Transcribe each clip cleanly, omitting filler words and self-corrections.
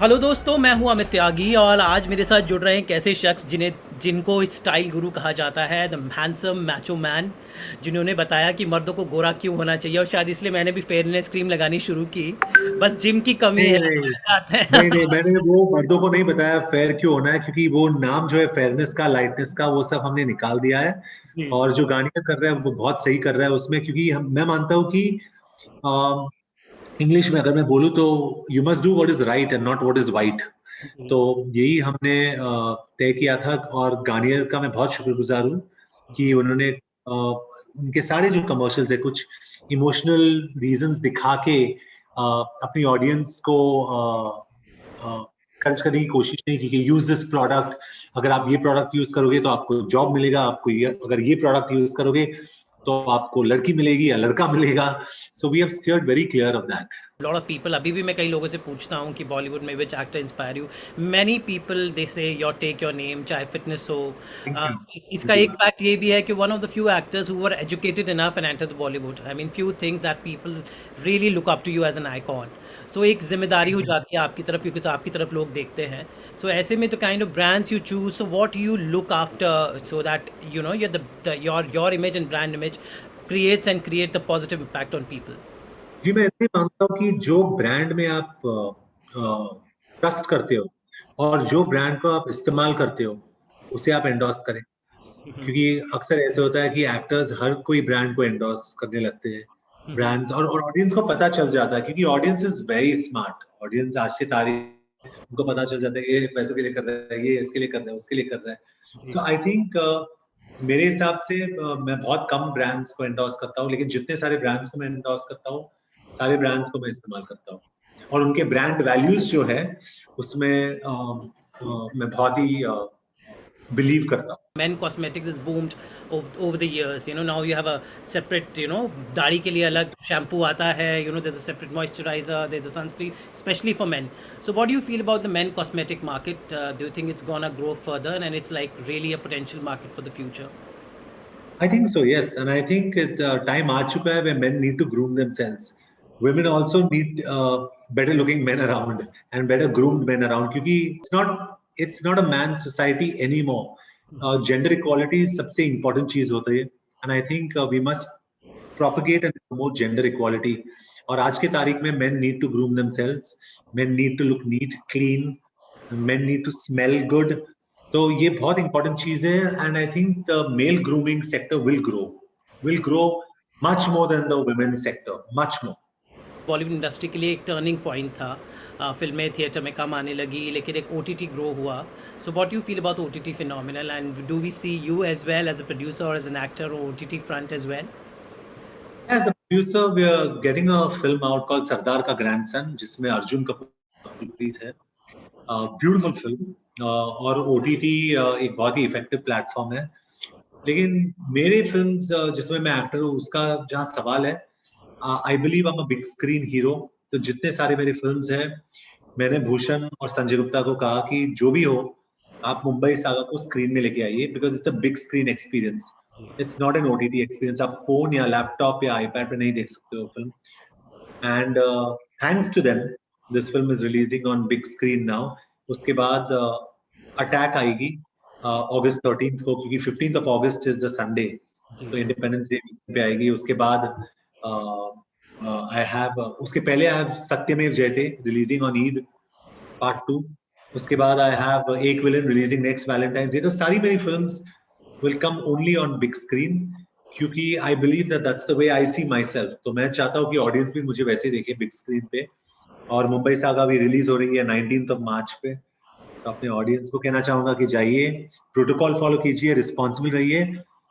Hello दोस्तों, मैं हूं अमित त्यागी और आज मेरे साथ जुड़ रहे हैं एक ऐसे शख्स जिनको स्टाइल गुरु कहा जाता है, द हैंडसम मैचो मैन, जिन्होंने बताया कि मर्दों को गोरा क्यों होना चाहिए। और शायद इसलिए मैंने भी फेयरनेस क्रीम लगानी शुरू की। बस जिम की कमी नहीं है नहीं हमारे साथ है। नहीं नहीं, मैंने वो मर्दों को नहीं बताया फेयर क्यों होना है, क्योंकि वो नाम जो है फेयरनेस का, लाइटनेस का, वो सब हमने निकाल दिया है। जी। और जो गानियां कर रहा है वो बहुत सही कर रहा है उसमें, क्योंकि मैं मानता हूँ कि इंग्लिश में अगर मैं बोलूँ तो you must do what is right and not what is white. जी। तो यही हमने तय किया था। और गार्नियर का मैं बहुत शुक्रगुजार हूँ कि उन्होंने उनके सारे जो कमर्शियल्स है कुछ इमोशनल रीजंस दिखा के अपनी ऑडियंस को खर्च करने की कोशिश नहीं की कि यूज दिस प्रोडक्ट। अगर आप ये प्रोडक्ट यूज करोगे तो आपको जॉब मिलेगा, आपको ये, अगर ये प्रोडक्ट यूज करोगे तो आपको लड़की मिलेगी या लड़का मिलेगा। So we have steered very clear of that. Lot of people, अभी भी मैं कई लोगों से पूछता हूँ कि बॉलीवुड में which actor inspire you. Many people they say your take your name, चाहे फिटनेस हो। Thank you. इसका थैंक यू। एक फैक्ट ये भी है कि one of the few actors who were educated enough and enter the Bollywood. I mean few things that people really look up to you as an icon. So एक जिम्मेदारी हो जाती है आपकी तरफ, क्योंकि आपकी तरफ लोग देखते हैं। सो ऐसे में तो kind of brands you choose, so what you look after so that you know your image and brand image create the positive impact on people. जी, मैं ऐसे ही मानता हूँ कि जो ब्रांड में आप ट्रस्ट करते हो और जो ब्रांड को आप इस्तेमाल करते हो उसे आप एंडोर्स करें। क्योंकि अक्सर ऐसे होता है कि एक्टर्स हर कोई ब्रांड को एंडोर्स करने लगते हैं। ब्रांड्स और ऑडियंस को पता चल जाता है, क्योंकि audience is very smart. Audience आज की तारीख उनको पता चल जाता है ये पैसों के लिए कर रहा है, ये इसके लिए कर रहा है, उसके लिए कर रहा है। जी। सो आई थिंक मेरे हिसाब से मैं बहुत कम ब्रांड्स को एंडोर्स करता हूँ, लेकिन जितने सारे ब्रांड्स को मैं एंडोर्स करता हूँ सारे ब्रांड्स को मैं इस्तेमाल करता हूँ। और उनके ब्रांड वैल्यूज जो है उसमें मैं बहुत ही बिलीव करता हूँ। Men cosmetics is boomed over the years. Now you have a separate, दाढ़ी के लिए अलग shampoo आता है. There's a separate moisturizer, there's a sunscreen, especially for men. So what do you feel about the men cosmetic market? Do you think it's gonna grow further and it's like really a potential market for the future? I think so, yes. And I think it's time aa chuka hai where men need to groom themselves. Women also need better looking men around and better groomed men around, क्योंकि it's not a man's society anymore. Gender equality सबसे important चीज होती है, and I think we must propagate and promote gender equality. और आज के तारीख में men need to groom themselves, men need to look neat, clean, men need to smell good. तो ये बहुत इंपॉर्टेंट चीज है, and I think the male grooming sector will grow much more than the women sector, much more. Bollywood industry के लिए एक turning point था। फिल्में थिएटर में कम आने लगी, लेकिन एक OTT ग्रो हुआ। So what you feel about OTT phenomenon, and do we see you as well as a producer or as an actor on OTT front as well? As a producer we are getting a film out called Sardar Ka grandson, जिसमें अर्जुन कपूर है। Beautiful film. और OTT एक बहुत ही effective platform है। लेकिन मेरे films जिसमें मैं एक्टर हूँ उसका जहाँ सवाल है, I believe I am a big screen hero. तो जितने सारे मेरे फिल्म्स हैं, मैंने भूषण और संजय गुप्ता को कहा कि जो भी हो आप मुंबई सागा को स्क्रीन में लेके आइए, because it's a big screen experience. It's not an OTT experience. आप फोन या लैपटॉप या आईपैड पे नहीं देख सकते हो film. And thanks to them this film is releasing on big screen now. उसके बाद अटैक आएगी अगस्त 13 को, क्योंकि 15 of August is the Sunday. जी। तो इंडिपेंडेंस डे पे आएगी। उसके बाद आई हैव, उसके पहले आई हैव सत्यमेव जयते रिलीजिंग ऑन ईद पार्ट 2। उसके बाद I have Ek villain releasing next Valentine's Day. तो सारी मेरी films will come only on big screen, क्योंकि I believe that that's the way I see myself. तो मैं चाहता हूँ कि ऑडियंस भी मुझे वैसे देखे बिग स्क्रीन पे। और मुंबई सागा भी रिलीज हो रही है 19 मार्च पे। तो अपने ऑडियंस को कहना चाहूंगा कि जाइए, प्रोटोकॉल फॉलो कीजिए, रिस्पॉन्सिबल रहिए,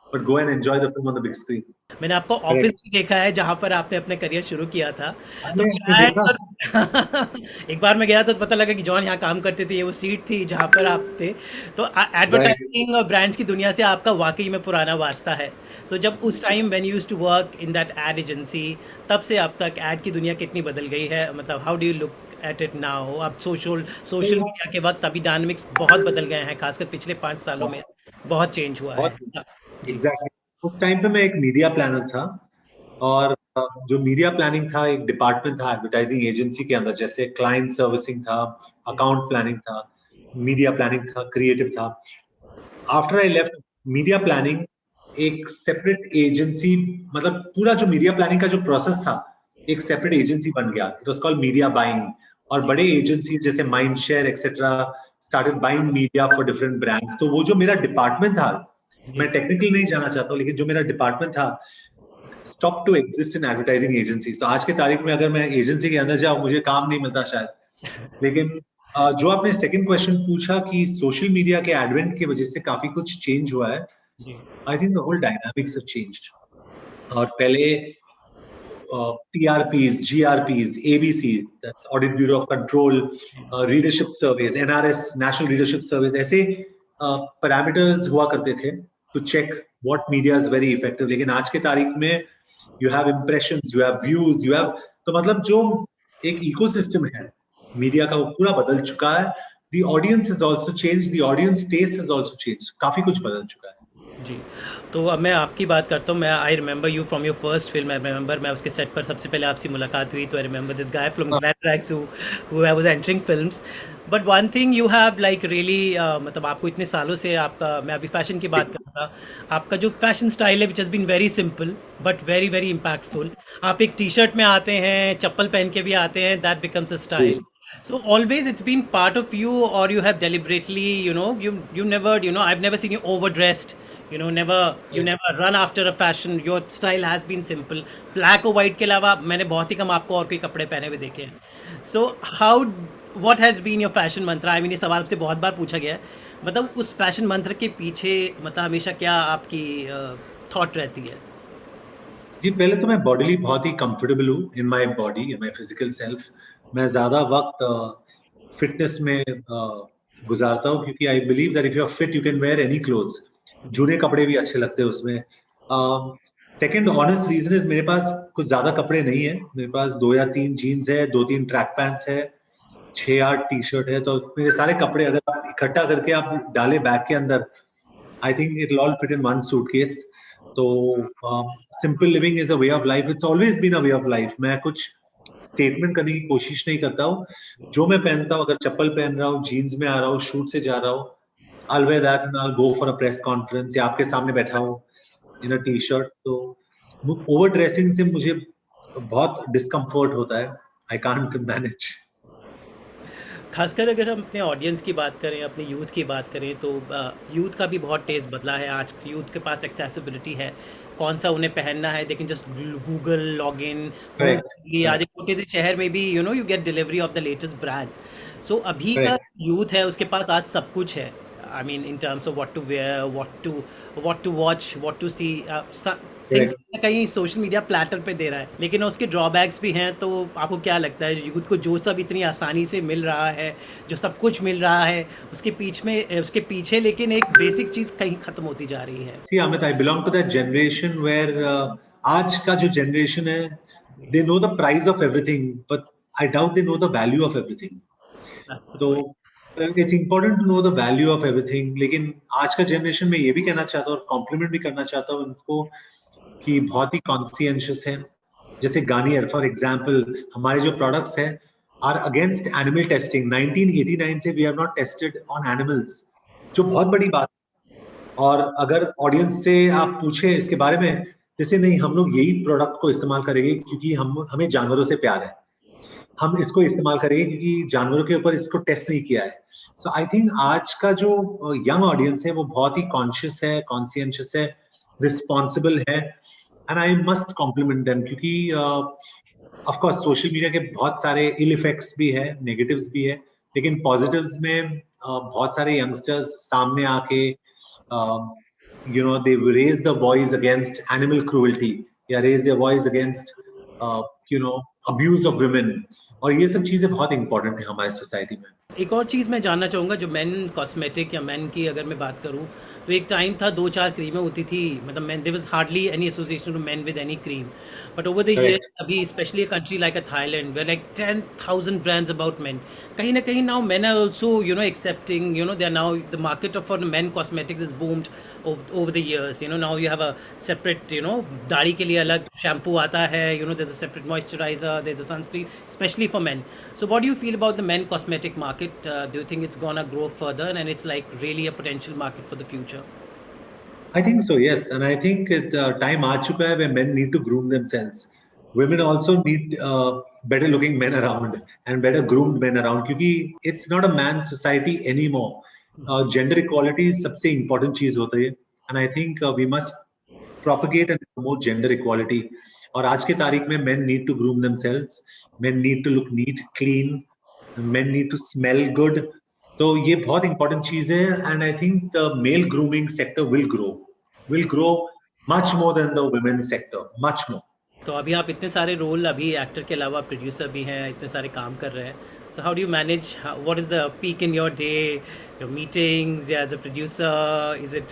but go and enjoy the film on the big screen. मैंने आपको ऑफिस करेक्ट। भी देखा है, जहाँ पर आपने अपने करियर शुरू किया था। तो आपने आपने शायद देखा। एक बार मैं गया तो पता लगा कि जॉन यहाँ काम करते थे, ये वो सीट थी जहाँ पर आप थे। तो राइट। एडवर्टाइजिंग और ब्रांड्स की दुनिया से आपका वाकई में पुराना वास्ता है। सो जब उस time when you used to work in that ad agency, तब से अब तक एड की दुनिया कितनी बदल गई है? मतलब how do you look at it now? अब सोशल मीडिया के वक्त अभी डायनामिक्स बहुत बदल गए हैं, खासकर पिछले 5 सालों में बहुत चेंज हुआ है। बहुत जी। एग्जैक्टली। उस टाइम पे मैं एक मीडिया प्लानर था, और जो मीडिया प्लानिंग था, एक डिपार्टमेंट था एडवर्टाइजिंग एजेंसी के अंदर, जैसे क्लाइंट सर्विसिंग था, अकाउंट प्लानिंग था, मीडिया प्लानिंग था, क्रिएटिव था। After I left media planning, एक सेपरेट एजेंसी, मतलब पूरा जो मीडिया प्लानिंग का जो प्रोसेस था एक सेपरेट एजेंसी बन गया, it was called media buying. और बड़े एजेंसीज जैसे mind share etcetera started buying media for different brands. तो वो जो मेरा डिपार्टमेंट था, मैं टेक्निकल नहीं जाना चाहता हूँ, लेकिन जो मेरा डिपार्टमेंट था stop to exist in advertising agencies. तो आज की तारीख में अगर मैं एजेंसी के अंदर जाऊं मुझे काम नहीं मिलता शायद। लेकिन जो आपने सेकंड क्वेश्चन पूछा कि सोशल मीडिया के एडवेंट की वजह से काफी कुछ चेंज हुआ है, I think the whole dynamics have changed. और पहले TRPs, GRPs, ABC, that's Audit Bureau of Control, readership surveys, NRS, national readership surveys, ऐसे पैरामीटर्स हुआ करते थे to check what media is very effective. लेकिन आज के तारीख में you have impressions, you have views, you have, तो मतलब जो एक इकोसिस्टम है मीडिया का वो पूरा बदल चुका है। The audience has also changed, the audience taste has also changed, काफी कुछ बदल चुका है। जी, तो अब मैं आपकी बात करता हूँ। मैं I remember you from your first film. I remember मैं उसके सेट पर सबसे पहले आपसे मुलाकात हुई, तो I remember this guy from glad tracks who I was entering films. But one thing you have like really, मतलब आपको इतने सालों से आपका, मैं अभी फैशन की बात कर रहा था, आपका जो फैशन स्टाइल है which has been very simple but very very impactful. आप एक टी शर्ट में आते हैं, चप्पल पहन के भी आते हैं, that becomes a style. So always it's been part of you, or you have deliberately, you never, I've never seen you overdressed, you never run after a fashion. Your style has been simple. Black और white के अलावा मैंने बहुत ही कम आपको और कोई कपड़े पहने हुए देखे हैं. So how, what has been your fashion mantra? I mean, ये सवाल आपसे बहुत बार पूछा गया है. मतलब उस फैशन मंत्र के पीछे मतलब हमेशा क्या आपकी थॉट रहती है? जी, पहले तो मैं बॉडीली बहुत ही कंफर्टेबल हूँ in my body, in my physical self. मैं ज्यादा वक्त फिटनेस में गुजारता हूँ, क्योंकि I believe that if you are fit you can wear any clothes. जूने कपड़े भी अच्छे लगते हैं उसमें। सेकंड ऑनेस्ट रीजन इज, मेरे पास कुछ ज्यादा कपड़े नहीं है। मेरे पास 2 या 3 जीन्स है, 2-3 ट्रैक पैंट्स है, 6-8 टी शर्ट है। तो मेरे सारे कपड़े अगर आप इकट्ठा करके आप डाले बैग के अंदर, I think it all fit in one suitcase. तो simple living is a way of life, it's always been a way of life. मैं कुछ स्टेटमेंट करने की कोशिश नहीं करता हूँ। जो मैं पहनता हूँ, अगर चप्पल पहन रहा हूँ, जीन्स में आ रहा हूँ, शूट से जा रहा हूँ, I'll wear that and I'll go for a press conference, या आपके सामने बैठा हूँ इन अ टी शर्ट। तो ओवर ड्रेसिंग से मुझे बहुत डिस्कम्फर्ट होता है, आई कांट मैनेज। खासकर अगर हम अपने ऑडियंस की बात करें, अपने यूथ की बात करें, तो यूथ का भी बहुत टेस्ट बदला है। आज यूथ के पास एक्सेसिबिलिटी है, कौन सा उन्हें पहनना है, they can just Google log in. आज एक छोटे से शहर में भी you get delivery of the latest brand. So अभी का यूथ है उसके पास आज सब कुछ है। I mean in terms of what to wear, what to watch, what to see, things कहीं सोशल मीडिया प्लेटर पे दे रहा है, लेकिन उसके ड्रॉबैक्स भी हैं। तो आपको क्या लगता है यूथ को जो सब इतनी आसानी से मिल रहा है, जो सब कुछ मिल रहा है, उसके पीछे लेकिन एक बेसिक चीज कहीं खत्म होती जा रही है? See, Amit, I belong to that generation where आज का जो जनरेशन है, they know the price of everything, but I doubt they know the value of everything. तो it's important to know the value of everything. लेकिन आज का generation में ये भी कहना चाहता हूँ और कॉम्प्लीमेंट भी करना चाहता हूँ उनको कि बहुत ही कॉन्शियंशियस है। जैसे गार्नियर फॉर एग्जांपल, हमारे जो प्रोडक्ट्स हैं आर अगेंस्ट एनिमल टेस्टिंग। 1989 से we have not tested on animals, जो बहुत बड़ी बात है। और अगर ऑडियंस से आप पूछे इसके बारे में, जैसे नहीं हम लोग यही प्रोडक्ट को इस्तेमाल करेंगे क्योंकि हमें जानवरों से प्यार है, हम इसको इस्तेमाल करेंगे क्योंकि जानवरों के ऊपर इसको टेस्ट नहीं किया है। सो आई थिंक आज का जो यंग ऑडियंस है वो बहुत ही कॉन्शियस है, कॉन्शियंशियस है, रिस्पॉन्सिबल है, and I must compliment them. क्योंकि ऑफ कोर्स सोशल मीडिया के बहुत सारे इल इफेक्ट्स भी है, नेगेटिव्स भी है, लेकिन पॉजिटिव्स में बहुत सारे यंगस्टर्स सामने आके they raise the voice against animal cruelty, या raise their voice against abuse of women, और ये सब चीजें बहुत इंपॉर्टेंट है हमारी सोसाइटी में। एक और चीज़ मैं जानना चाहूँगा, जो मेन कॉस्मेटिक या मेन की अगर मैं बात करूँ, तो एक टाइम था 2-4 क्रीमें होती थी, मतलब men there was hardly any association of men with any cream. But over the year correct. अभी specially a country like a Thailand where like 10,000 brands about men. कहीं न कहीं now men are also accepting, they are now the market of for men cosmetics is boomed over the years. Now you have a separate, दाढ़ी के लिए अलग shampoo आता है, there is a separate moisturiser, there is a sunscreen specially for men. So what do you feel about the men cosmetic market? Do you think it's gonna grow further and it's like really a potential market for the future? I think so, yes. And I think it's time aa chuka hai where men need to groom themselves. Women also need better looking men around and better groomed men around क्योंकि it's not a man society anymore. Gender equality सबसे important चीज होती है. And I think we must propagate and promote gender equality. और आज के तारीख में men need to groom themselves. Men need to look neat, clean. Men need to smell good. तो ये बहुत इंपॉर्टेंट चीज है and I think the male grooming sector will grow much more than the women sector much more. तो अभी आप इतने सारे रोल, अभी एक्टर के अलावा प्रोड्यूसर भी हैं, इतने सारे काम कर रहे हैं। So how do you manage, what is the peak in your day, your meetings, या as a producer is it,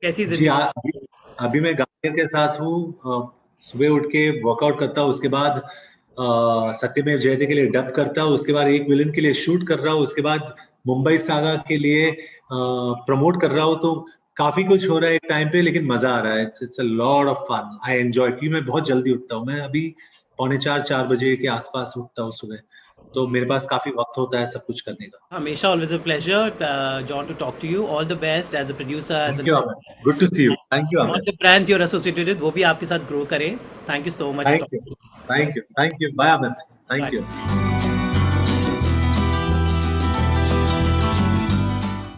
कैसी जी जिंदगी? अभी मैं गार्नियर के साथ हूँ. सुबह उठ के वर्कआउट करता हूँ, उसके बाद सत्यमेव जयते के लिए डब करता हूँ, उसके बाद एक विलन के लिए शूट कर रहा हूँ, उसके बाद मुंबई सागा के लिए प्रमोट कर रहा हूँ. तो काफी कुछ हो रहा है एक टाइम पे, लेकिन मजा आ रहा है. It's a lot of fun. I enjoy क्योंकि मैं बहुत जल्दी उठता हूँ. मैं अभी 3:45-4 बजे के आसपास उठता हूँ सुबह. तो मेरे पास काफी वक्त होता है सब कुछ करने का. हमेशा always a pleasure, John, to talk to you. All the best as a producer, as thank you Amit. Good to see you. Thank you all Amit. The brands you are associated with, वो भी आपके साथ ग्रो करें। Thank you so much for thank you. Talking. Thank you. Thank you. Bye Amit. Thank you. Bye.